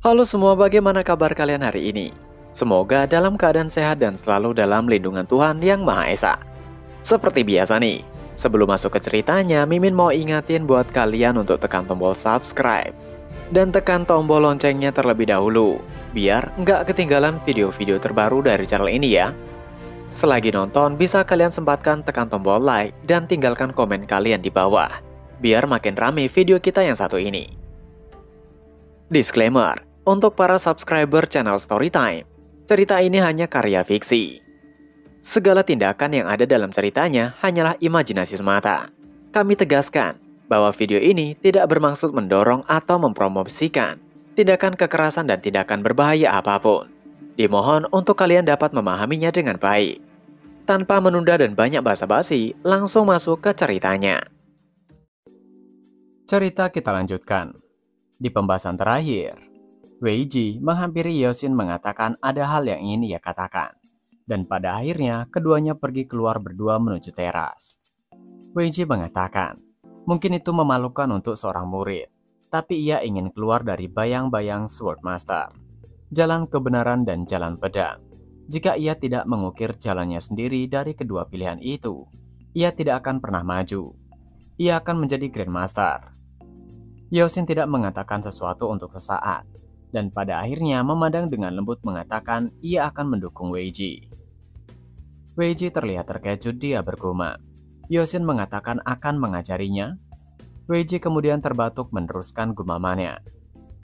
Halo semua, bagaimana kabar kalian hari ini? Semoga dalam keadaan sehat dan selalu dalam lindungan Tuhan Yang Maha Esa. Seperti biasa nih, sebelum masuk ke ceritanya, Mimin mau ingatin buat kalian untuk tekan tombol subscribe. Dan tekan tombol loncengnya terlebih dahulu, biar nggak ketinggalan video-video terbaru dari channel ini ya. Selagi nonton, bisa kalian sempatkan tekan tombol like dan tinggalkan komen kalian di bawah, biar makin rame video kita yang satu ini. Disclaimer, untuk para subscriber channel Storytime, cerita ini hanya karya fiksi. Segala tindakan yang ada dalam ceritanya hanyalah imajinasi semata. Kami tegaskan bahwa video ini tidak bermaksud mendorong atau mempromosikan tindakan kekerasan dan tindakan berbahaya apapun. Dimohon untuk kalian dapat memahaminya dengan baik. Tanpa menunda dan banyak basa-basi, langsung masuk ke ceritanya. Cerita kita lanjutkan. Di pembahasan terakhir, Wei Ji menghampiri Yosin mengatakan ada hal yang ingin ia katakan. Dan pada akhirnya, keduanya pergi keluar berdua menuju teras. Wei Ji mengatakan, mungkin itu memalukan untuk seorang murid, tapi ia ingin keluar dari bayang-bayang Swordmaster, jalan kebenaran dan jalan pedang. Jika ia tidak mengukir jalannya sendiri dari kedua pilihan itu, ia tidak akan pernah maju. Ia akan menjadi Grandmaster. Yosin tidak mengatakan sesuatu untuk sesaat, dan pada akhirnya memandang dengan lembut mengatakan ia akan mendukung Wei Ji. Wei Ji terlihat terkejut, dia bergumam. Yosin mengatakan akan mengajarinya. Wei Ji kemudian terbatuk meneruskan gumamannya.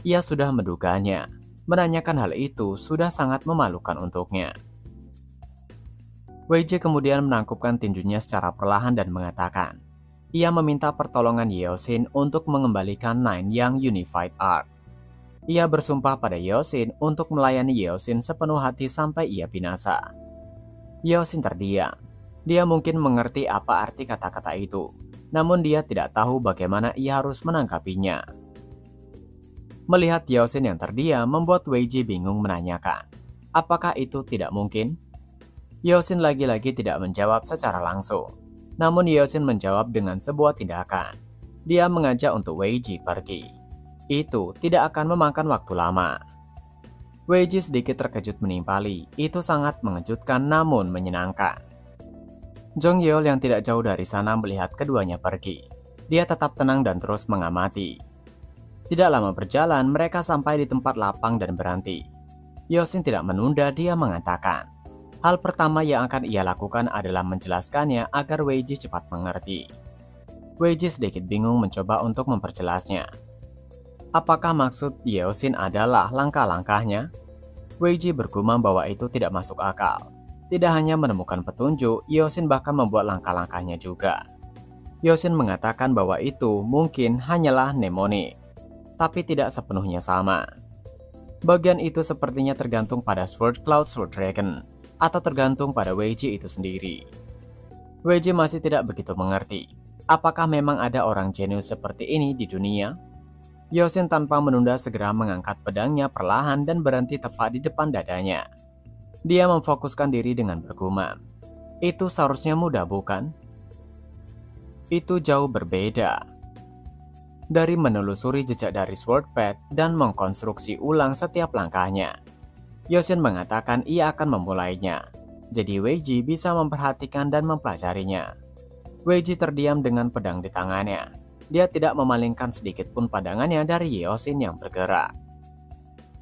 Ia sudah menduganya. Menanyakan hal itu sudah sangat memalukan untuknya. Wei Ji kemudian menangkupkan tinjunya secara perlahan dan mengatakan, ia meminta pertolongan Yosin untuk mengembalikan Nine Yang Unified Art. Ia bersumpah pada Yosin untuk melayani Yosin sepenuh hati sampai ia binasa. Yosin terdiam. Dia mungkin mengerti apa arti kata-kata itu, namun dia tidak tahu bagaimana ia harus menanggapinya. Melihat Yosin yang terdiam membuat Wei Ji bingung menanyakan, apakah itu tidak mungkin? Yosin lagi-lagi tidak menjawab secara langsung. Namun Yosin menjawab dengan sebuah tindakan. Dia mengajak untuk Wei Ji pergi. Itu tidak akan memakan waktu lama. Wei Ji sedikit terkejut menimpali. Itu sangat mengejutkan namun menyenangkan. Jong Yeol yang tidak jauh dari sana melihat keduanya pergi. Dia tetap tenang dan terus mengamati. Tidak lama berjalan, mereka sampai di tempat lapang dan berhenti. Yosin tidak menunda, dia mengatakan, hal pertama yang akan ia lakukan adalah menjelaskannya agar Wei Ji cepat mengerti. Wei Ji sedikit bingung mencoba untuk memperjelasnya. Apakah maksud Yosin adalah langkah-langkahnya? Wei Ji bergumam bahwa itu tidak masuk akal. Tidak hanya menemukan petunjuk, Yosin bahkan membuat langkah-langkahnya juga. Yosin mengatakan bahwa itu mungkin hanyalah mnemonik, tapi tidak sepenuhnya sama. Bagian itu sepertinya tergantung pada Sword Cloud Sword Dragon, atau tergantung pada Wei Ji itu sendiri. Wei Ji masih tidak begitu mengerti, apakah memang ada orang jenius seperti ini di dunia? Yosin tanpa menunda segera mengangkat pedangnya perlahan dan berhenti tepat di depan dadanya. Dia memfokuskan diri dengan bergumam, itu seharusnya mudah bukan? Itu jauh berbeda. Dari menelusuri jejak dari Sword Path dan mengkonstruksi ulang setiap langkahnya, Yosin mengatakan ia akan memulainya. Jadi Wei Ji bisa memperhatikan dan mempelajarinya. Wei Ji terdiam dengan pedang di tangannya. Dia tidak memalingkan sedikit pun pandangannya dari Yosin yang bergerak.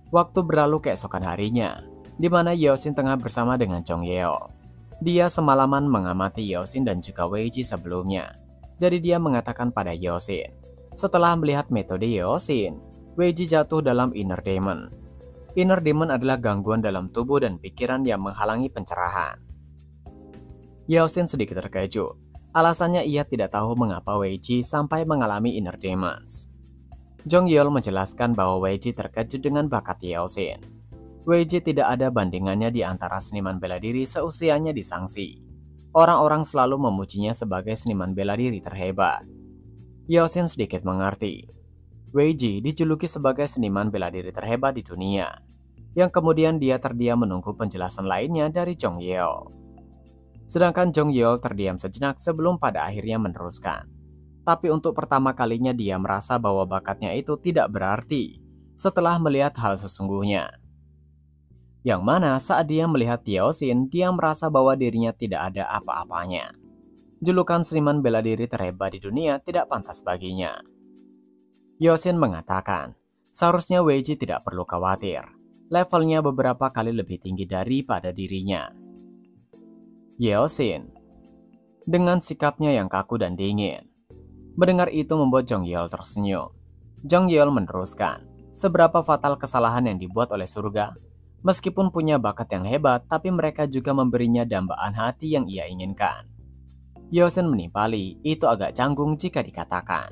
Waktu berlalu keesokan harinya, di mana Yosin tengah bersama dengan Jong Yeol. Dia semalaman mengamati Yosin dan juga Wei Ji sebelumnya. Jadi dia mengatakan pada Yosin, setelah melihat metode Yosin, Wei Ji jatuh dalam Inner Demon. Inner Demon adalah gangguan dalam tubuh dan pikiran yang menghalangi pencerahan. Yosin sedikit terkejut. Alasannya ia tidak tahu mengapa Wei Ji sampai mengalami Inner Demons. Jong Yeol menjelaskan bahwa Wei Ji terkejut dengan bakat Yosin. Wei Ji tidak ada bandingannya di antara seniman bela diri seusianya di Sangsi. Orang-orang selalu memujinya sebagai seniman bela diri terhebat. Yosin sedikit mengerti. Wei Ji dijuluki sebagai seniman bela diri terhebat di dunia, yang kemudian dia terdiam menunggu penjelasan lainnya dari Jong Yeol. Sedangkan Jong Yeol terdiam sejenak sebelum pada akhirnya meneruskan. Tapi untuk pertama kalinya dia merasa bahwa bakatnya itu tidak berarti. setelah melihat hal sesungguhnya. Yang mana saat dia melihat Yeosin, dia merasa bahwa dirinya tidak ada apa-apanya. Julukan seniman bela diri terhebat di dunia tidak pantas baginya. Yeosin mengatakan, seharusnya Weiji tidak perlu khawatir. Levelnya beberapa kali lebih tinggi daripada dirinya. Yeosin, dengan sikapnya yang kaku dan dingin. Mendengar itu membuat Jong Yeol tersenyum. Jong Yeol meneruskan, seberapa fatal kesalahan yang dibuat oleh surga. Meskipun punya bakat yang hebat, tapi mereka juga memberinya dambaan hati yang ia inginkan. Yeosin menimpali, itu agak canggung jika dikatakan.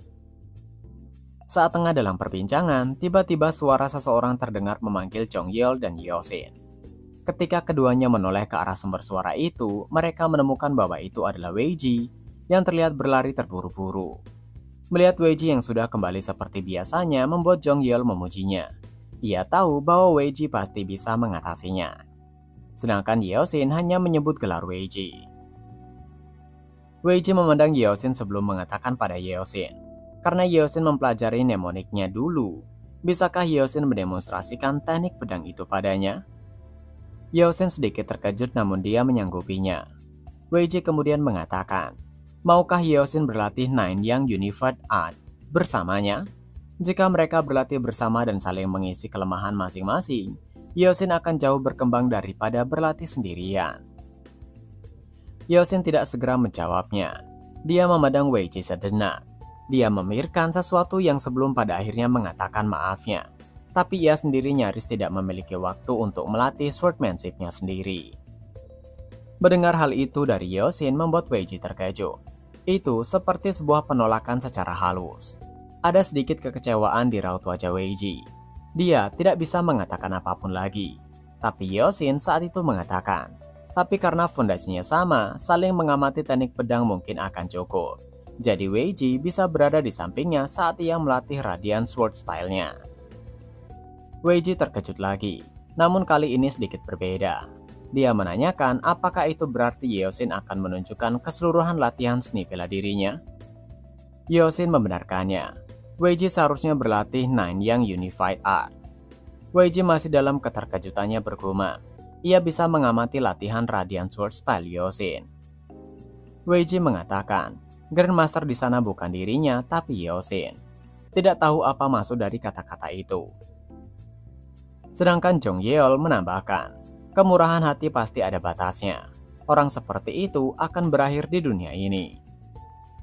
Saat tengah dalam perbincangan, tiba-tiba suara seseorang terdengar memanggil Jong Yeol dan Yeosin. Ketika keduanya menoleh ke arah sumber suara itu, mereka menemukan bahwa itu adalah Weiji yang terlihat berlari terburu-buru. Melihat Weiji yang sudah kembali seperti biasanya membuat Jong Yeol memujinya. Ia tahu bahwa Weiji pasti bisa mengatasinya. Sedangkan Yeosin hanya menyebut gelar Weiji. Weiji memandang Yeosin sebelum mengatakan pada Yeosin. Karena Yeosin mempelajari mnemoniknya dulu, bisakah Yeosin mendemonstrasikan teknik pedang itu padanya? Yeosin sedikit terkejut namun dia menyanggupinya. Weiji kemudian mengatakan, maukah Yeosin berlatih Nine Yang Unified Art bersamanya? Jika mereka berlatih bersama dan saling mengisi kelemahan masing-masing, Yeosin akan jauh berkembang daripada berlatih sendirian. Yeosin tidak segera menjawabnya. Dia memandang Weiji sejenak. Dia memikirkan sesuatu yang sebelum pada akhirnya mengatakan maafnya. Tapi ia sendiri nyaris tidak memiliki waktu untuk melatih swordmanship-nya sendiri. Mendengar hal itu dari Yeosin membuat Weiji terkejut. Itu seperti sebuah penolakan secara halus. Ada sedikit kekecewaan di raut wajah Weiji. Dia tidak bisa mengatakan apapun lagi. Tapi Yeosin saat itu mengatakan, tapi karena fondasinya sama, saling mengamati teknik pedang mungkin akan cukup. Jadi Weiji bisa berada di sampingnya saat ia melatih Radiant Sword style-nya. Weiji terkejut lagi, namun kali ini sedikit berbeda. Dia menanyakan apakah itu berarti Yeosin akan menunjukkan keseluruhan latihan seni bela dirinya. Yeosin membenarkannya. Weiji seharusnya berlatih Nine Yang Unified Art. Weiji masih dalam keterkejutannya bergumam. Ia bisa mengamati latihan Radiant Sword style Yeosin. Weiji mengatakan, Grandmaster di sana bukan dirinya, tapi Yeosin. Tidak tahu apa maksud dari kata-kata itu. Sedangkan Jong Yeol menambahkan, kemurahan hati pasti ada batasnya. Orang seperti itu akan berakhir di dunia ini.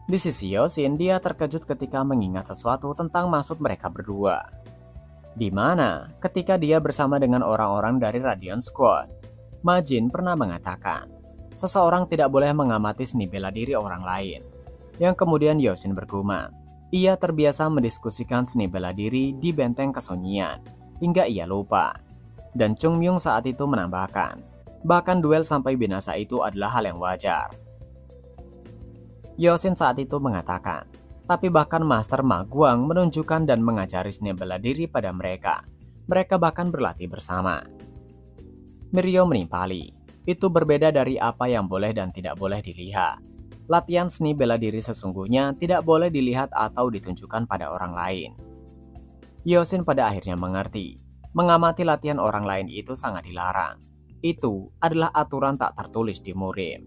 Di sisi Yeosin, dia terkejut ketika mengingat sesuatu tentang maksud mereka berdua. Di mana ketika dia bersama dengan orang-orang dari Radiant Squad, Ma Jin pernah mengatakan, seseorang tidak boleh mengamati seni bela diri orang lain. Yang kemudian Yeosin bergumam, ia terbiasa mendiskusikan seni bela diri di benteng kesunyian, hingga ia lupa. Dan Chung Myung saat itu menambahkan, bahkan duel sampai binasa itu adalah hal yang wajar. Yeosin saat itu mengatakan, tapi bahkan Master Ma Guang menunjukkan dan mengajari seni bela diri pada mereka. Mereka bahkan berlatih bersama. Mirio menimpali, itu berbeda dari apa yang boleh dan tidak boleh dilihat. Latihan seni bela diri sesungguhnya tidak boleh dilihat atau ditunjukkan pada orang lain. Yeosin pada akhirnya mengerti, mengamati latihan orang lain itu sangat dilarang. Itu adalah aturan tak tertulis di murim.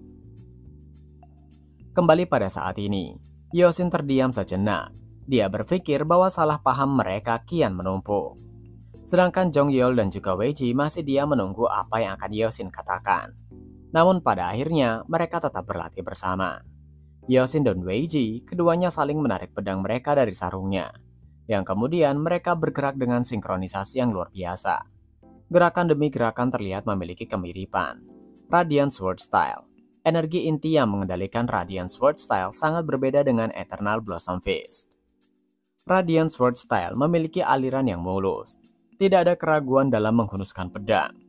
Kembali pada saat ini, Yeosin terdiam sejenak. Dia berpikir bahwa salah paham mereka kian menumpuk. Sedangkan Jong Yeol dan juga Weiji masih diam menunggu apa yang akan Yeosin katakan. Namun pada akhirnya mereka tetap berlatih bersama. Yeosin dan Weiji keduanya saling menarik pedang mereka dari sarungnya. Yang kemudian mereka bergerak dengan sinkronisasi yang luar biasa. Gerakan demi gerakan terlihat memiliki kemiripan. Radiant Sword Style. Energi inti yang mengendalikan Radiant Sword Style sangat berbeda dengan Eternal Blossom Fist. Radiant Sword Style memiliki aliran yang mulus. Tidak ada keraguan dalam menghunuskan pedang.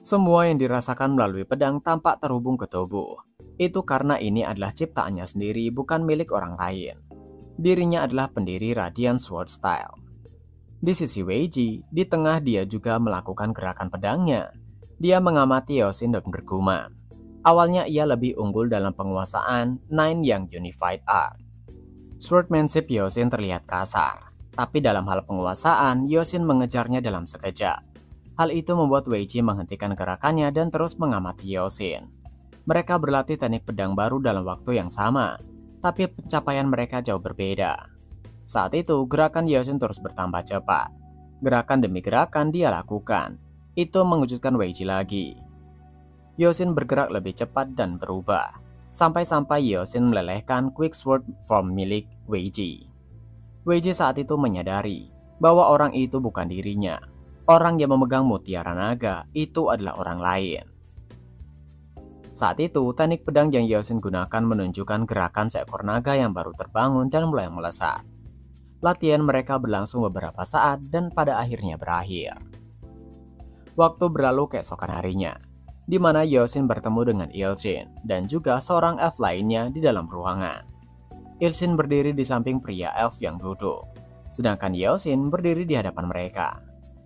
Semua yang dirasakan melalui pedang tampak terhubung ke tubuh. Itu karena ini adalah ciptaannya sendiri, bukan milik orang lain. Dirinya adalah pendiri Radiant Sword Style. Di sisi Weiji, di tengah dia juga melakukan gerakan pedangnya. Dia mengamati Yeosin dan bergumam. Awalnya ia lebih unggul dalam penguasaan Nine Yang Unified Art. Swordmanship Yeosin terlihat kasar. Tapi dalam hal penguasaan, Yosin mengejarnya dalam sekejap. Hal itu membuat Weiji menghentikan gerakannya dan terus mengamati Yosin. Mereka berlatih teknik pedang baru dalam waktu yang sama, tapi pencapaian mereka jauh berbeda. Saat itu, gerakan Yosin terus bertambah cepat. Gerakan demi gerakan dia lakukan. Itu mengejutkan Weiji lagi. Yosin bergerak lebih cepat dan berubah, sampai-sampai Yosin melelehkan quick sword form milik Weiji. Weiji saat itu menyadari bahwa orang itu bukan dirinya. Orang yang memegang mutiara naga itu adalah orang lain. Saat itu, teknik pedang yang Yosin gunakan menunjukkan gerakan seekor naga yang baru terbangun dan mulai melesat. Latihan mereka berlangsung beberapa saat dan pada akhirnya berakhir. Waktu berlalu keesokan harinya, di mana Yosin bertemu dengan Ilshin dan juga seorang elf lainnya di dalam ruangan. Ilshin berdiri di samping pria elf yang duduk, sedangkan Yosin berdiri di hadapan mereka.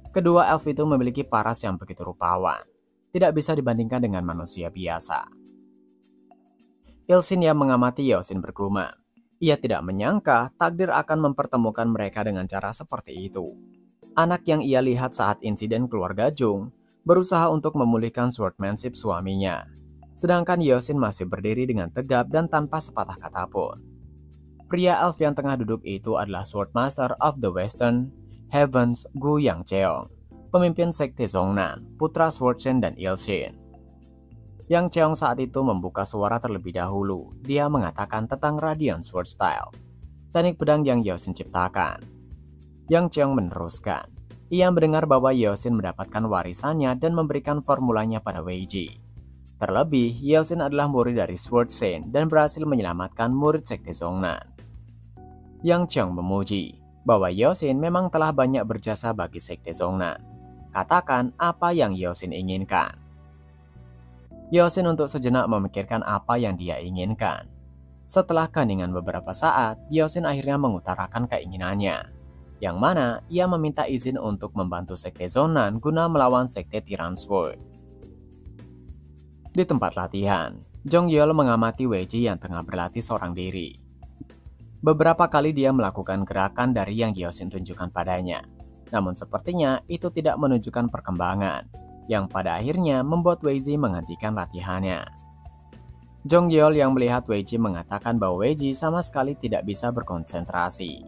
Kedua elf itu memiliki paras yang begitu rupawan, tidak bisa dibandingkan dengan manusia biasa. Ilshin yang mengamati Yosin bergumam. Ia tidak menyangka takdir akan mempertemukan mereka dengan cara seperti itu. Anak yang ia lihat saat insiden keluarga Jung berusaha untuk memulihkan swordsmanship suaminya. Sedangkan Yosin masih berdiri dengan tegap dan tanpa sepatah kata pun. Pria elf yang tengah duduk itu adalah Swordmaster of the Western Heavens Gu Yangcheong, pemimpin sekte Zhongnan, putra Swordshen dan Ilshin. Yang Cheong saat itu membuka suara terlebih dahulu. Dia mengatakan tentang Radiant Sword Style, teknik pedang yang Yosin ciptakan. Yang Cheong meneruskan. Ia mendengar bahwa Yosin mendapatkan warisannya dan memberikan formulanya pada Weiji. Terlebih, Yosin adalah murid dari Swordshen dan berhasil menyelamatkan murid sekte Zhongnan. Yang Cheong memuji bahwa Yosin memang telah banyak berjasa bagi sekte Zhongnan. Katakan apa yang Yosin inginkan. Yosin untuk sejenak memikirkan apa yang dia inginkan. Setelah keheningan beberapa saat, Yosin akhirnya mengutarakan keinginannya, yang mana ia meminta izin untuk membantu sekte Zhongnan guna melawan sekte Tiran Sword. Di tempat latihan, Jong Yeol mengamati Weiji yang tengah berlatih seorang diri. Beberapa kali dia melakukan gerakan dari yang Yosin tunjukkan padanya, namun sepertinya itu tidak menunjukkan perkembangan, yang pada akhirnya membuat Weiji menghentikan latihannya. Jong Yeol yang melihat Weiji mengatakan bahwa Weiji sama sekali tidak bisa berkonsentrasi.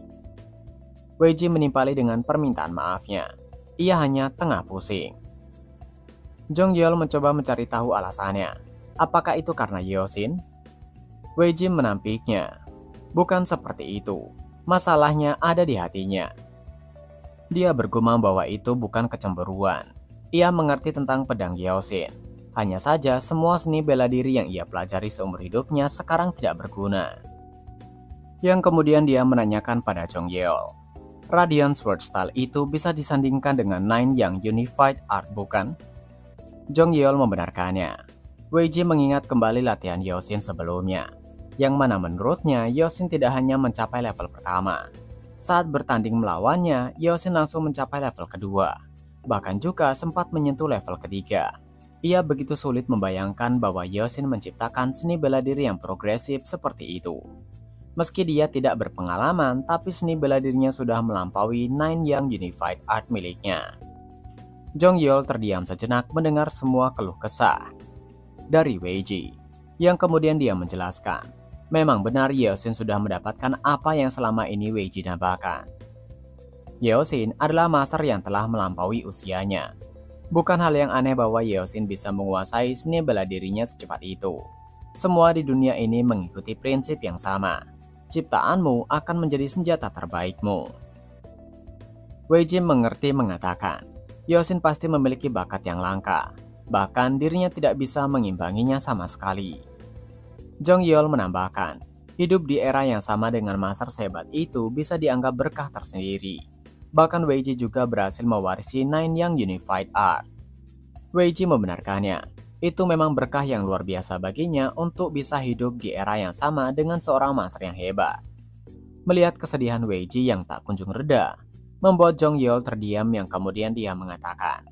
Weiji menimpali dengan permintaan maafnya. Ia hanya tengah pusing. Jong Yeol mencoba mencari tahu alasannya. Apakah itu karena Yosin? Weiji menampiknya. Bukan seperti itu. Masalahnya ada di hatinya. Dia bergumam bahwa itu bukan kecemburuan. Ia mengerti tentang pedang Yosin. Hanya saja semua seni bela diri yang ia pelajari seumur hidupnya sekarang tidak berguna. Yang kemudian dia menanyakan pada Jong Yeol. Radiant Sword Style itu bisa disandingkan dengan Nine yang Unified Art bukan? Jong Yeol membenarkannya. Weiji mengingat kembali latihan Yosin sebelumnya, yang mana menurutnya Yosin tidak hanya mencapai level pertama. Saat bertanding melawannya, Yosin langsung mencapai level kedua, bahkan juga sempat menyentuh level ketiga. Ia begitu sulit membayangkan bahwa Yosin menciptakan seni bela diri yang progresif seperti itu. Meski dia tidak berpengalaman, tapi seni bela dirinya sudah melampaui Nine yang Unified Art miliknya. Jong Yeol terdiam sejenak mendengar semua keluh kesah dari Weiji, yang kemudian dia menjelaskan. Memang benar Yosin sudah mendapatkan apa yang selama ini Weiji dambakan. Yosin adalah master yang telah melampaui usianya. Bukan hal yang aneh bahwa Yosin bisa menguasai seni bela dirinya secepat itu. Semua di dunia ini mengikuti prinsip yang sama. Ciptaanmu akan menjadi senjata terbaikmu. Weiji mengerti mengatakan, Yosin pasti memiliki bakat yang langka. Bahkan dirinya tidak bisa mengimbanginya sama sekali. Jong Yeol menambahkan, hidup di era yang sama dengan master sehebat itu bisa dianggap berkah tersendiri. Bahkan Weiji juga berhasil mewarisi Nine yang Unified Art. Weiji membenarkannya. Itu memang berkah yang luar biasa baginya untuk bisa hidup di era yang sama dengan seorang master yang hebat. Melihat kesedihan Weiji yang tak kunjung reda, membuat Jong Yeol terdiam yang kemudian dia mengatakan.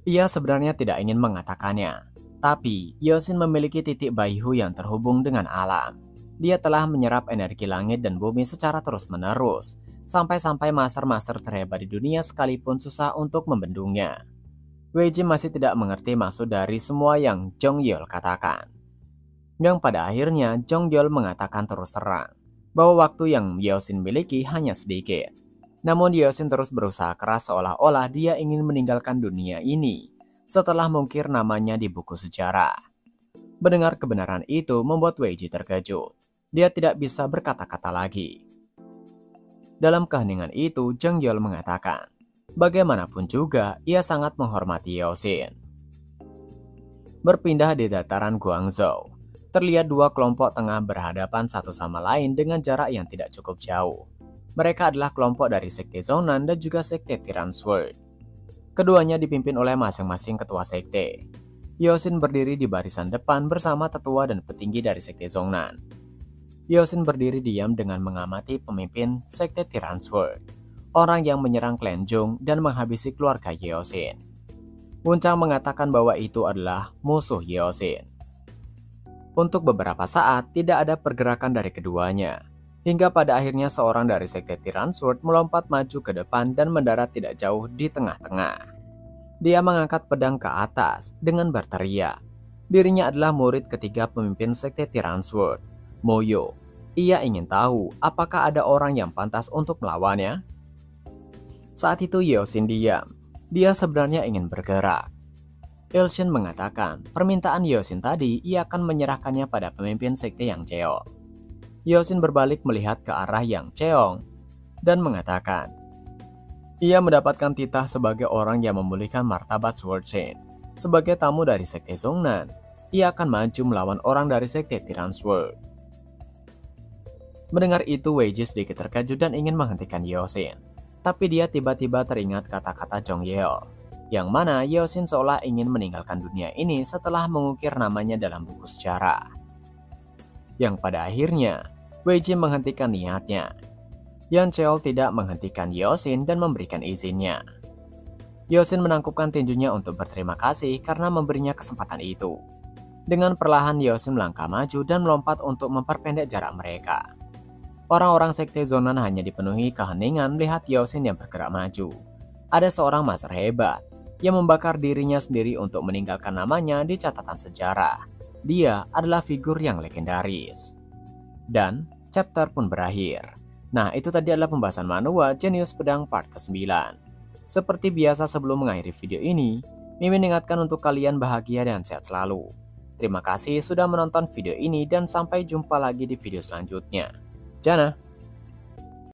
Ia sebenarnya tidak ingin mengatakannya. Tapi, Yosin memiliki titik baihu yang terhubung dengan alam. Dia telah menyerap energi langit dan bumi secara terus-menerus, Sampai-sampai master-master terhebat di dunia sekalipun susah untuk membendungnya. Wei Ji masih tidak mengerti maksud dari semua yang Jong Yeol katakan. Yang pada akhirnya Jong Yeol mengatakan terus terang bahwa waktu yang Yeosin miliki hanya sedikit. Namun Yeosin terus berusaha keras seolah-olah dia ingin meninggalkan dunia ini setelah mengukir namanya di buku sejarah. Mendengar kebenaran itu membuat Wei Ji terkejut. Dia tidak bisa berkata-kata lagi. Dalam keheningan itu, Jong Yeol mengatakan, bagaimanapun juga, ia sangat menghormati Yeosin. Berpindah di dataran Guangzhou, terlihat dua kelompok tengah berhadapan satu sama lain dengan jarak yang tidak cukup jauh. Mereka adalah kelompok dari Sekte Zhongnan dan juga Sekte Tiran Sword. Keduanya dipimpin oleh masing-masing ketua sekte. Yeosin berdiri di barisan depan bersama tetua dan petinggi dari Sekte Zhongnan. Yeosin berdiri diam dengan mengamati pemimpin Sekte Tiran Sword, orang yang menyerang klan Jung dan menghabisi keluarga Yeosin. Wuncang mengatakan bahwa itu adalah musuh Yeosin. Untuk beberapa saat tidak ada pergerakan dari keduanya, hingga pada akhirnya seorang dari Sekte Tiran Sword melompat maju ke depan dan mendarat tidak jauh di tengah-tengah. Dia mengangkat pedang ke atas dengan berteriak. Dirinya adalah murid ketiga pemimpin Sekte Tiran Sword, Moyo. Ia ingin tahu apakah ada orang yang pantas untuk melawannya. Saat itu Yeosin diam. Dia sebenarnya ingin bergerak. Ilshin mengatakan permintaan Yeosin tadi ia akan menyerahkannya pada pemimpin sekte Yang Cheong. Yeosin berbalik melihat ke arah Yang Cheong dan mengatakan, ia mendapatkan titah sebagai orang yang memulihkan martabat Sword Chain. Sebagai tamu dari Sekte Zhongnan, ia akan maju melawan orang dari Sekte Tiran Sword. Mendengar itu, Wei Ji sedikit terkejut dan ingin menghentikan Yeosin. Tapi dia tiba-tiba teringat kata-kata Jong Yeol, yang mana Yeosin seolah ingin meninggalkan dunia ini setelah mengukir namanya dalam buku sejarah. Yang pada akhirnya, Wei Ji menghentikan niatnya. Yang Cheol tidak menghentikan Yeosin dan memberikan izinnya. Yeosin menangkupkan tinjunya untuk berterima kasih karena memberinya kesempatan itu. Dengan perlahan Yeosin melangkah maju dan melompat untuk memperpendek jarak mereka. Orang-orang Sekte Zhongnan hanya dipenuhi keheningan melihat Yeosin yang bergerak maju. Ada seorang master hebat yang membakar dirinya sendiri untuk meninggalkan namanya di catatan sejarah. Dia adalah figur yang legendaris. Dan chapter pun berakhir. Nah, itu tadi adalah pembahasan manual Jenius Pedang part ke-9. Seperti biasa sebelum mengakhiri video ini, Mimin ingatkan untuk kalian bahagia dan sehat selalu. Terima kasih sudah menonton video ini dan sampai jumpa lagi di video selanjutnya. Jana.